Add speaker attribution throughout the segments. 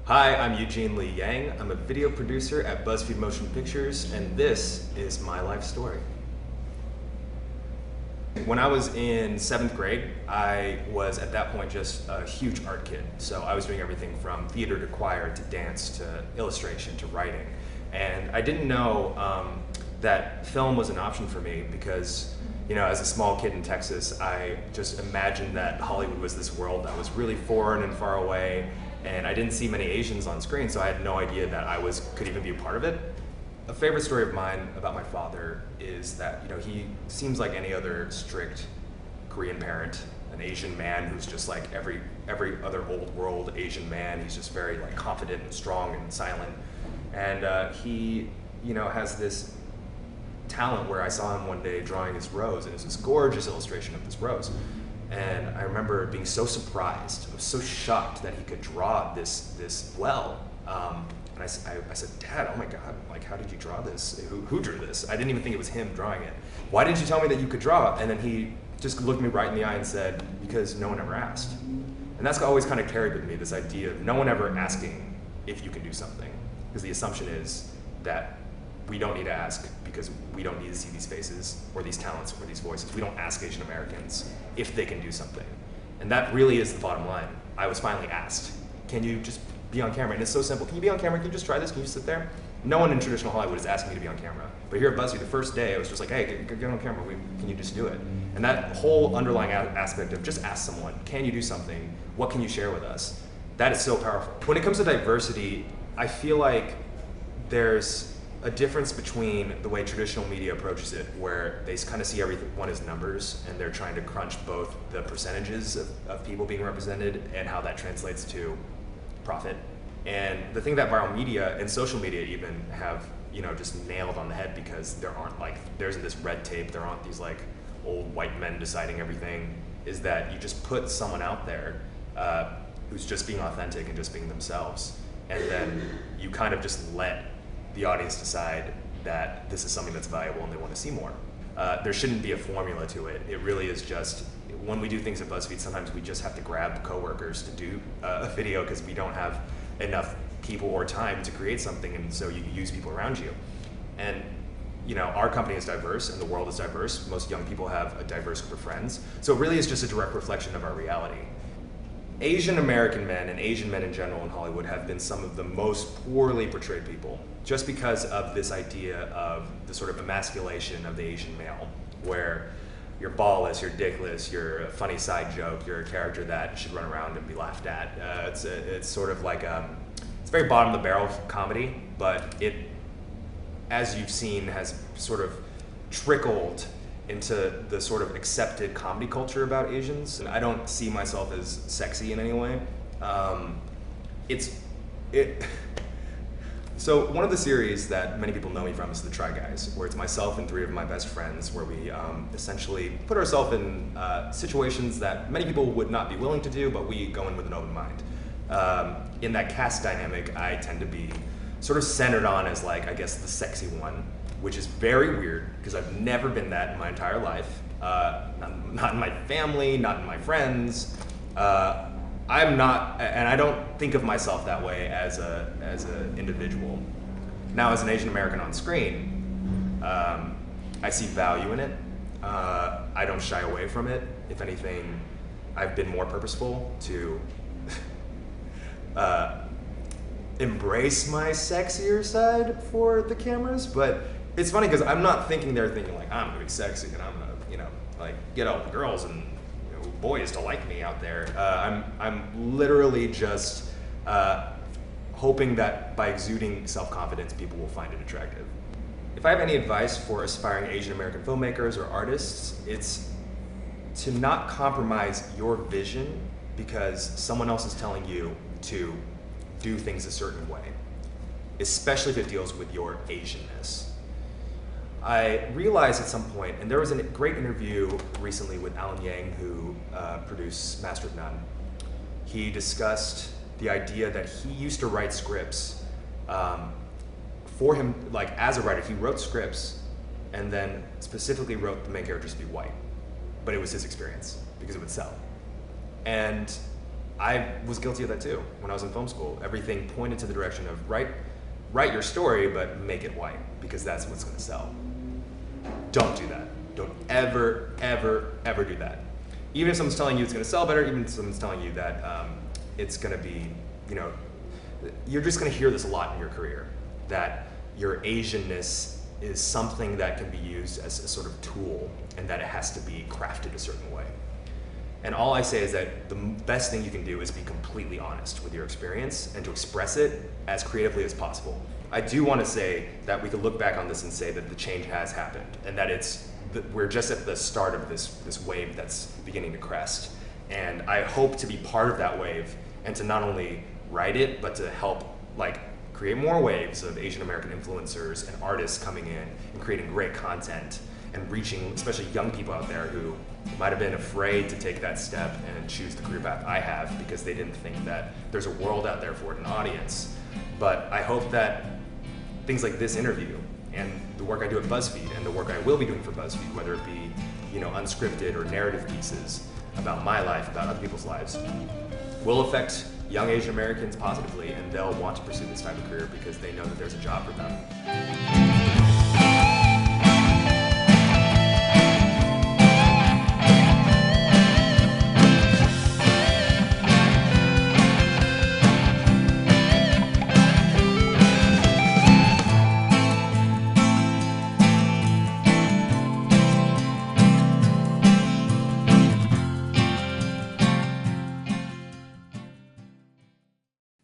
Speaker 1: Hi, I'm Eugene Lee Yang. I'm a video producer at Buzzfeed Motion Pictures, and this is my life story. When I was in 7th grade, I was at that point just a huge art kid. So I was doing everything from theater to choir to dance to illustration to writing. And I didn't know that film was an option for me because, you know, as a small kid in Texas, I just imagined that Hollywood was this world that was really foreign and far away. And I didn't see many Asians on screen, so I had no idea that I could even be a part of it. A favorite story of mine about my father is that, you know, he seems like any other strict Korean parent, an Asian man who's just like every other old world Asian man. He's just very like confident and strong and silent. And he, you know, has this talent where I saw him one day drawing his rose, and it was this gorgeous illustration of this rose. And I remember being so surprised, I was so shocked that he could draw this well. And I said, Dad, oh my God, like, how did you draw this? Who drew this? I didn't even think it was him drawing it. Why didn't you tell me that you could draw? And then he just looked me right in the eye and said, because no one ever asked. And that's always kind of carried with me, this idea of no one ever asking if you can do something. Because the assumption is that we don't need to ask because we don't need to see these faces or these talents or these voices. We don't ask Asian Americans if they can do something. And that really is the bottom line. I was finally asked, can you just be on camera? And it's so simple. Can you be on camera? Can you just try this? Can you sit there? No one in traditional Hollywood is asking me to be on camera. But here at Buzzfeed, the first day, I was just like, hey, get on camera. Can you just do it? And that whole underlying aspect of just ask someone, can you do something? What can you share with us? That is so powerful. When it comes to diversity, I feel like there's a difference between the way traditional media approaches it, where they kind of see everyone as numbers, and they're trying to crunch both the percentages of people being represented and how that translates to profit. And the thing that viral media and social media even have, you know, just nailed on the head, because there isn't this red tape, there aren't these like old white men deciding everything, is that you just put someone out there who's just being authentic and just being themselves, and then you kind of just let the audience decide that this is something that's valuable and they want to see more. There shouldn't be a formula to it. It really is just, when we do things at BuzzFeed, sometimes we just have to grab coworkers to do a video because we don't have enough people or time to create something, and so you use people around you. And you know, our company is diverse and the world is diverse. Most young people have a diverse group of friends. So it really is just a direct reflection of our reality. Asian American men and Asian men in general in Hollywood have been some of the most poorly portrayed people, just because of this idea of the sort of emasculation of the Asian male, where you're ballless, you're dickless, you're a funny side joke, you're a character that should run around and be laughed at. It's sort of like it's very bottom of the barrel comedy, but it, as you've seen, has sort of trickled into the sort of accepted comedy culture about Asians. And I don't see myself as sexy in any way. So one of the series that many people know me from is The Try Guys, where it's myself and 3 of my best friends, where we essentially put ourselves in situations that many people would not be willing to do, but we go in with an open mind. In that cast dynamic, I tend to be sort of centered on as, like, I guess, the sexy one, which is very weird because I've never been that in my entire life. Not in my family, not in my friends. I'm not, and I don't think of myself that way as an individual. Now, as an Asian American on screen, I see value in it. I don't shy away from it. If anything, I've been more purposeful to embrace my sexier side for the cameras. But it's funny because I'm not thinking they're thinking like, I'm gonna be sexy and I'm gonna, you know, like get all the girls and boys to like me out there. I'm literally just hoping that by exuding self-confidence, people will find it attractive. If I have any advice for aspiring Asian American filmmakers or artists, it's to not compromise your vision because someone else is telling you to do things a certain way, especially if it deals with your Asianness. I realized at some point, and there was a great interview recently with Alan Yang, who produced Master of None. He discussed the idea that he used to write scripts for him, like as a writer, he wrote scripts and then specifically wrote the main characters to be white, but it was his experience because it would sell. And I was guilty of that too when I was in film school. Everything pointed to the direction of write your story, but make it white, because that's what's going to sell. Don't do that. Don't ever, ever, ever do that. Even if someone's telling you it's going to sell better, even if someone's telling you that it's going to be, you're just going to hear this a lot in your career, that your Asianness is something that can be used as a sort of tool, and that it has to be crafted a certain way. And all I say is that the best thing you can do is be completely honest with your experience and to express it as creatively as possible. I do want to say that we could look back on this and say that the change has happened, and that we're just at the start of this wave that's beginning to crest. And I hope to be part of that wave, and to not only write it, but to help create more waves of Asian American influencers and artists coming in and creating great content and reaching especially young people out there who might have been afraid to take that step and choose the career path I have because they didn't think that there's a world out there for it, an audience. But I hope that things like this interview and the work I do at Buzzfeed and the work I will be doing for Buzzfeed, whether it be unscripted or narrative pieces about my life, about other people's lives, will affect young Asian Americans positively, and they'll want to pursue this type of career because they know that there's a job for them.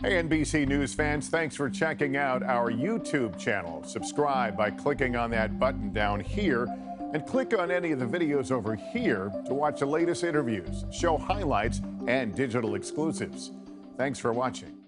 Speaker 2: Hey, NBC News fans, thanks for checking out our YouTube channel. Subscribe by clicking on that button down here, and click on any of the videos over here to watch the latest interviews, show highlights, and digital exclusives. Thanks for watching.